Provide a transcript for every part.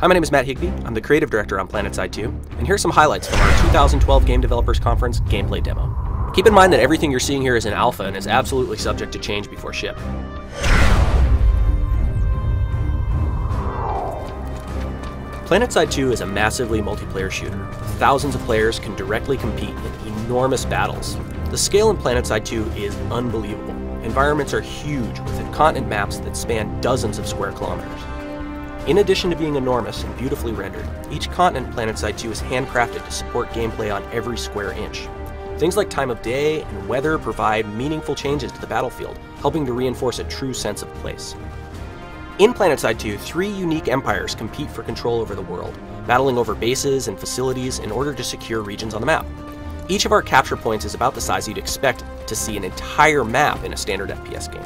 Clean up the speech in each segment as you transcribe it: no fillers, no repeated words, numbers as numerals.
Hi, my name is Matt Higbee. I'm the creative director on PlanetSide 2, and here's some highlights from our 2012 Game Developers Conference gameplay demo. Keep in mind that everything you're seeing here is in alpha and is absolutely subject to change before ship. PlanetSide 2 is a massively multiplayer shooter. Thousands of players can directly compete in enormous battles. The scale in PlanetSide 2 is unbelievable. Environments are huge, with continent maps that span dozens of square kilometers. In addition to being enormous and beautifully rendered, each continent in PlanetSide 2 is handcrafted to support gameplay on every square inch. Things like time of day and weather provide meaningful changes to the battlefield, helping to reinforce a true sense of place. In PlanetSide 2, 3 unique empires compete for control over the world, battling over bases and facilities in order to secure regions on the map. Each of our capture points is about the size you'd expect to see an entire map in a standard FPS game.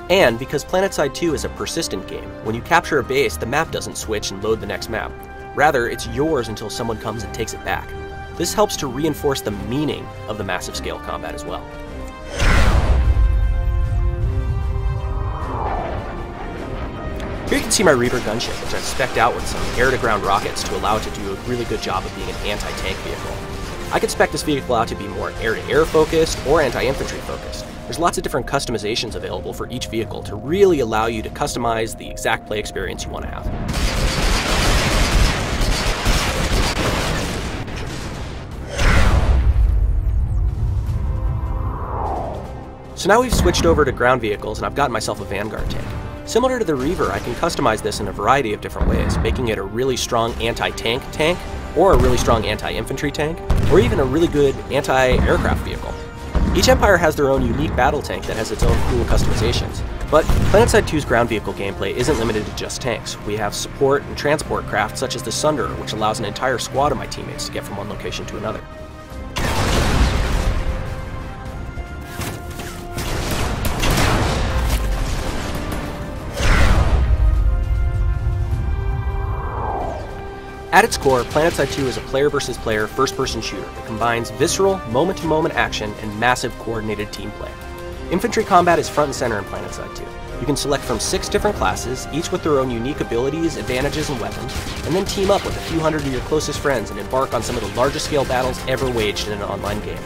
And because PlanetSide 2 is a persistent game, when you capture a base, the map doesn't switch and load the next map. Rather, it's yours until someone comes and takes it back. This helps to reinforce the meaning of the massive scale combat as well. Here you can see my Reaver gunship, which I've spec'd out with some air-to-ground rockets to allow it to do a really good job of being an anti-tank vehicle. I could spec this vehicle out to be more air-to-air focused or anti-infantry focused. There's lots of different customizations available for each vehicle to really allow you to customize the exact play experience you want to have. So now we've switched over to ground vehicles and I've gotten myself a Vanguard tank. Similar to the Reaver, I can customize this in a variety of different ways, making it a really strong anti-tank tank, or a really strong anti-infantry tank, or even a really good anti-aircraft vehicle. Each empire has their own unique battle tank that has its own cool customizations. But PlanetSide 2's ground vehicle gameplay isn't limited to just tanks. We have support and transport craft such as the Sunderer, which allows an entire squad of my teammates to get from one location to another. At its core, PlanetSide 2 is a player versus player first-person shooter that combines visceral, moment-to-moment action and massive coordinated team play. Infantry combat is front and center in PlanetSide 2. You can select from 6 different classes, each with their own unique abilities, advantages, and weapons, and then team up with a few hundred of your closest friends and embark on some of the largest scale battles ever waged in an online game.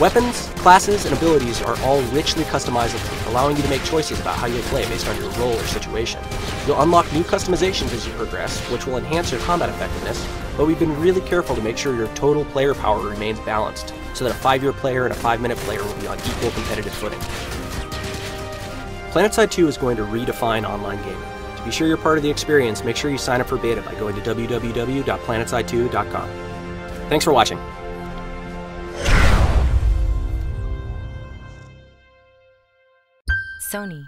Weapons, classes, and abilities are all richly customizable, allowing you to make choices about how you'll play based on your role or situation. You'll unlock new customizations as you progress, which will enhance your combat effectiveness, but we've been really careful to make sure your total player power remains balanced, so that a 5-year player and a 5-minute player will be on equal competitive footing. PlanetSide 2 is going to redefine online gaming. To be sure you're part of the experience, make sure you sign up for beta by going to www.planetside2.com. Thanks for watching. Sony.